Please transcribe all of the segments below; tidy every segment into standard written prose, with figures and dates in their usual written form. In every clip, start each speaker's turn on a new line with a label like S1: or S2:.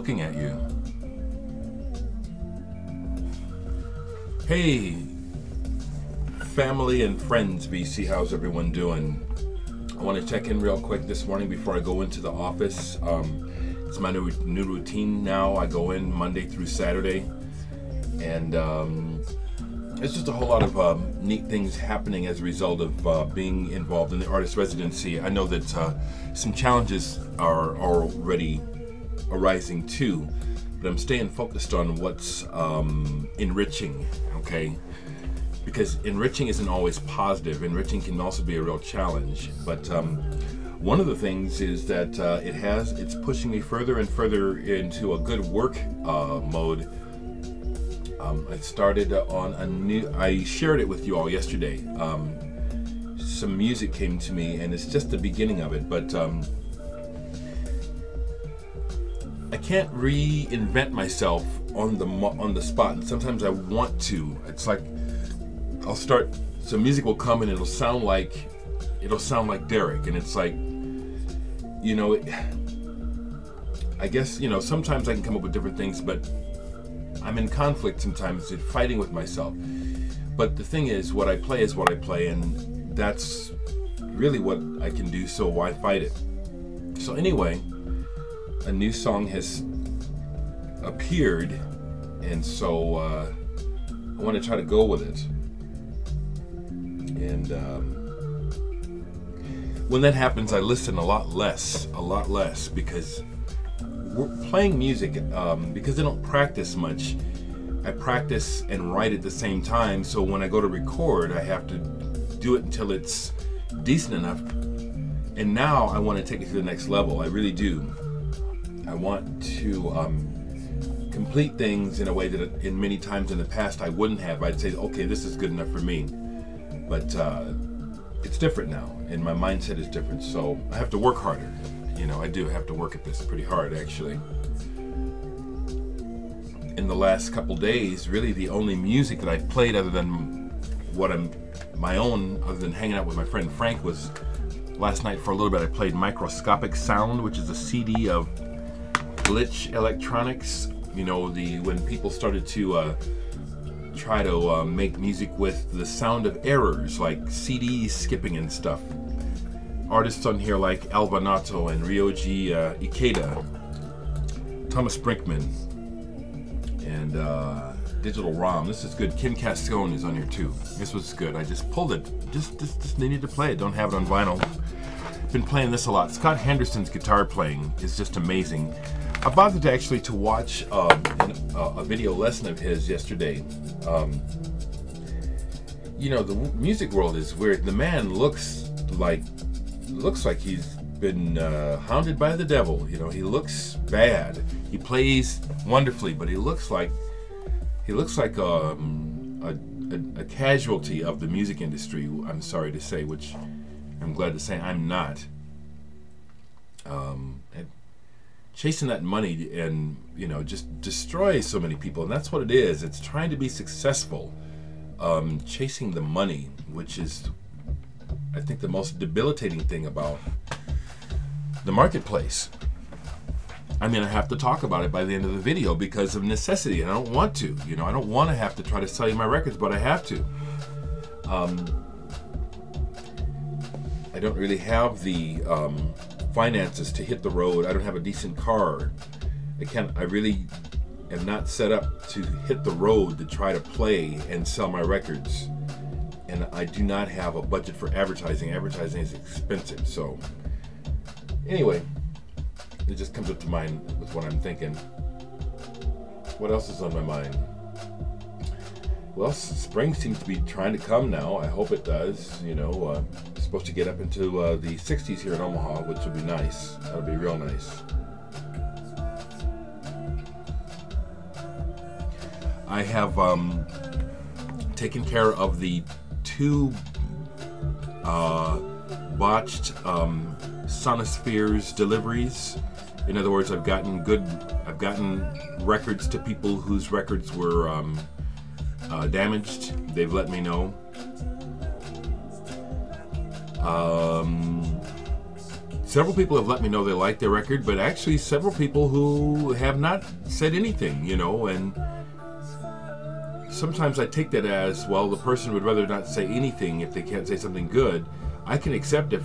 S1: looking at you. Hey, family and friends, BC, how's everyone doing? I want to check in real quick this morning before I go into the office. It's my new routine now. I go in Monday through Saturday, and it's just a whole lot of neat things happening as a result of being involved in the artist residency. I know that some challenges are already arising too, but I'm staying focused on what's enriching, okay? Because enriching isn't always positive. Enriching can also be a real challenge. But one of the things is that it's pushing me further and further into a good work mode. I started on I shared it with you all yesterday. Some music came to me, and it's just the beginning of it, but I can't reinvent myself on the spot, and sometimes I want to. It's like I'll start, some music will come and it'll sound like Dereck, and it's like, you know, I guess, you know, sometimes I can come up with different things, but I'm in conflict sometimes, fighting with myself. But the thing is, what I play is what I play, and that's really what I can do, so why fight it? So anyway, a new song has appeared, and so I want to try to go with it. And when that happens, I listen a lot less, because we're playing music, because I don't practice much. I practice and write at the same time, so when I go to record, I have to do it until it's decent enough. And now I want to take it to the next level. I really do. I want to complete things in a way that in many times in the past I wouldn't have. I'd say, okay, this is good enough for me. But it's different now, and my mindset is different, so I have to work harder. You know, I do have to work at this pretty hard, actually. In the last couple days, really the only music that I've played other than my own, other than hanging out with my friend Frank, was last night for a little bit. I played Microscopic Sound, which is a CD of glitch electronics. You know, when people started to try to make music with the sound of errors, like CDs skipping and stuff. Artists on here like Albanato and Ryoji Ikeda, Thomas Brinkman, and Digital Rom. This is good. Kim Cascone is on here too. This was good. I just pulled it. Just needed to play it. Don't have it on vinyl. Been playing this a lot. Scott Henderson's guitar playing is just amazing. I bothered actually to watch a video lesson of his yesterday. You know, the music world is weird. The man looks like he's been hounded by the devil. You know, he looks bad. He plays wonderfully, but he looks like a casualty of the music industry. I'm sorry to say, which I'm glad to say I'm not. Chasing that money and, you know, just destroys so many people, and that's what it is. It's trying to be successful, chasing the money, which is, I think, the most debilitating thing about the marketplace. I mean, I have to talk about it by the end of the video because of necessity, and I don't want to. You know, I don't want to have to try to sell you my records, but I have to. I don't really have the finances to hit the road. I don't have a decent car. I really am not set up to hit the road to try to play and sell my records. And I do not have a budget for advertising. Advertising is expensive. So anyway, it just comes up to mind with what I'm thinking. What else is on my mind? Well, spring seems to be trying to come now. I hope it does. You know, it's supposed to get up into the 60s here in Omaha, which would be nice. That would be real nice. I have taken care of the two botched Sonospheres deliveries. In other words, I've gotten records to people whose records were damaged. They've let me know. Several people have let me know they like their record, but actually several people who have not said anything, you know, and sometimes I take that as, well, the person would rather not say anything if they can't say something good. I can accept if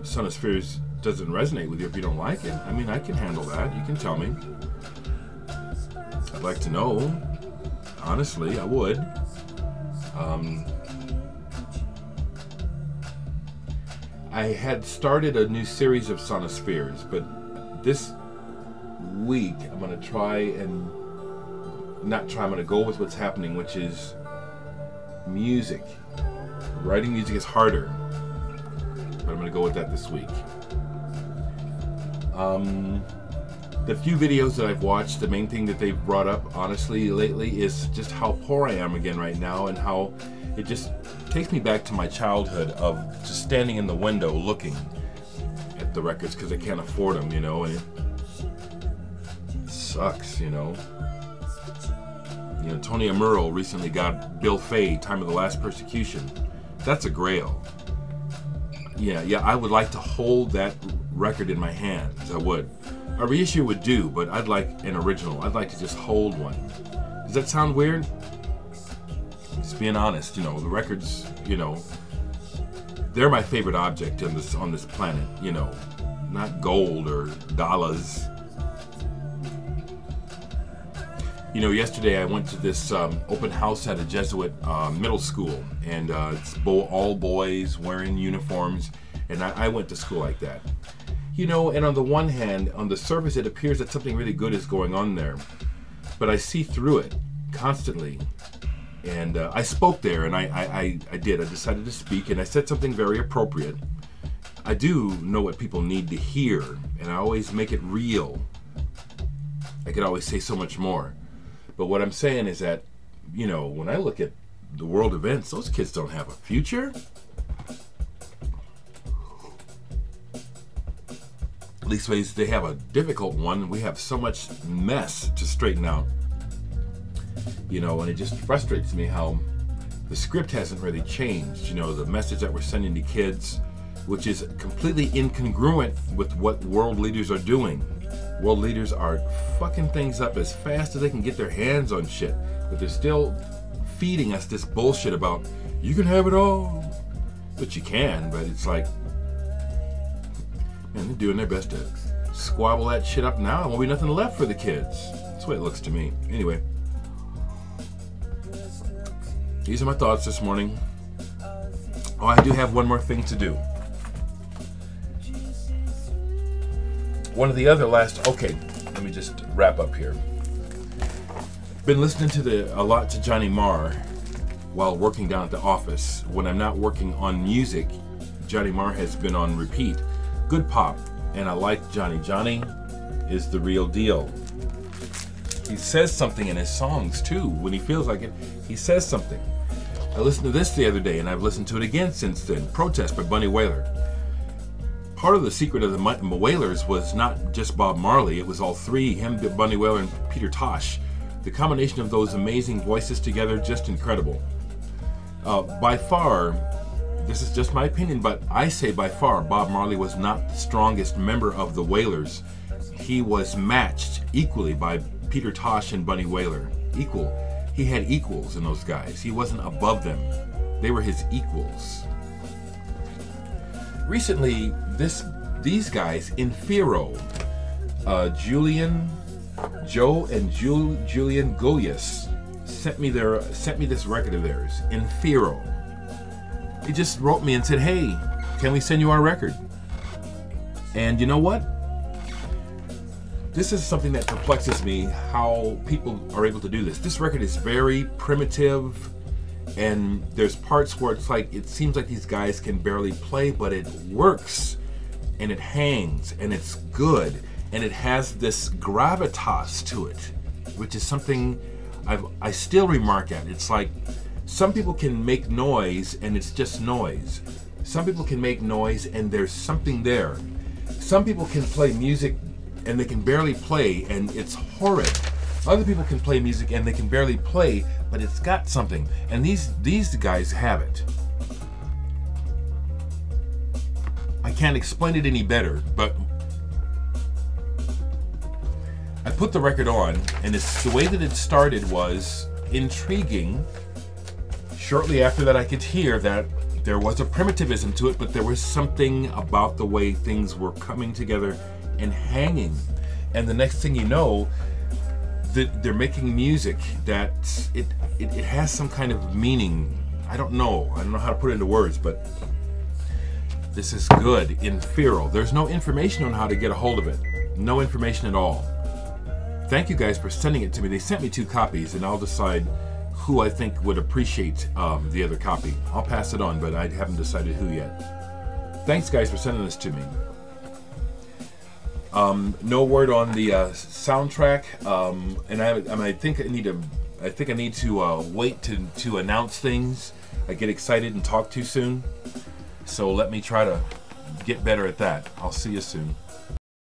S1: Son of Spheres doesn't resonate with you, if you don't like it. I mean, I can handle that. You can tell me. I'd like to know. Honestly, I would. I had started a new series of Son of Spheres, but this week I'm going to try and I'm going to go with what's happening, which is music. Writing music is harder, but I'm going to go with that this week. The few videos that I've watched, the main thing that they've brought up, honestly, lately is just how poor I am again right now, and how it just takes me back to my childhood of just standing in the window looking at the records because I can't afford them, you know, and it sucks, you know. You know, Tony Amuro recently got Bill Fay, Time of the Last Persecution. That's a grail. Yeah, I would like to hold that record in my hands. I would. A reissue would do, but I'd like an original. I'd like to just hold one. Does that sound weird? Just being honest, you know, the records, you know, they're my favorite object on this planet, you know, not gold or dollars. You know, yesterday I went to this open house at a Jesuit middle school, and it's all boys wearing uniforms, and I went to school like that. You know, and on the one hand, on the surface, it appears that something really good is going on there, but I see through it constantly. And I spoke there, and I decided to speak, and I said something very appropriate. I do know what people need to hear, and I always make it real. I could always say so much more. But what I'm saying is that, you know, when I look at the world events, those kids don't have a future. At least they have a difficult one. We have so much mess to straighten out. You know, and it just frustrates me how the script hasn't really changed. You know, the message that we're sending to kids, which is completely incongruent with what world leaders are doing. World leaders are fucking things up as fast as they can get their hands on shit, but they're still feeding us this bullshit about, you can have it all. But you can, but it's like, man, they're doing their best to squabble that shit up now. There won't be nothing left for the kids. That's the way it looks to me. Anyway. These are my thoughts this morning. Oh, I do have one more thing to do. One of the other okay, let me just wrap up here. Been listening to a lot to Johnny Marr while working down at the office. When I'm not working on music, Johnny Marr has been on repeat. Good pop, and I like Johnny. Johnny is the real deal. He says something in his songs too. When he feels like it, he says something. I listened to this the other day, and I've listened to it again since then. Protest by Bunny Wailer. Part of the secret of the Wailers was not just Bob Marley. It was all three, him, Bunny Wailer, and Peter Tosh. The combination of those amazing voices together, just incredible. By far, this is just my opinion, but I say by far, Bob Marley was not the strongest member of the Wailers. He was matched equally by Peter Tosh and Bunny Wailer. Equal. He had equals in those guys. He wasn't above them. They were his equals. Recently, these guys, Infero, Julian Golias, sent me this record of theirs, Infero. He just wrote me and said, "Hey, can we send you our record?" And you know what? This is something that perplexes me, how people are able to do this. This record is very primitive, and there's parts where it's like, it seems like these guys can barely play, but it works, and it hangs, and it's good, and it has this gravitas to it, which is something I still remark at. It's like, some people can make noise, and it's just noise. Some people can make noise, and there's something there. Some people can play music and they can barely play, and it's horrid. Other people can play music and they can barely play, but it's got something. And these guys have it. I can't explain it any better, but I put the record on, and the way that it started was intriguing. Shortly after that, I could hear that there was a primitivism to it, but there was something about the way things were coming together and hanging. And the next thing you know, they're making music that it has some kind of meaning. I don't know how to put it into words, but this is good. Infero. There's no information on how to get a hold of it. No information at all. Thank you guys for sending it to me. They sent me 2 copies, and I'll decide who I think would appreciate the other copy. I'll pass it on, but I haven't decided who yet. Thanks guys for sending this to me. No word on the soundtrack, and I think I need to wait to announce things. I get excited and talk too soon, so let me try to get better at that. I'll see you soon.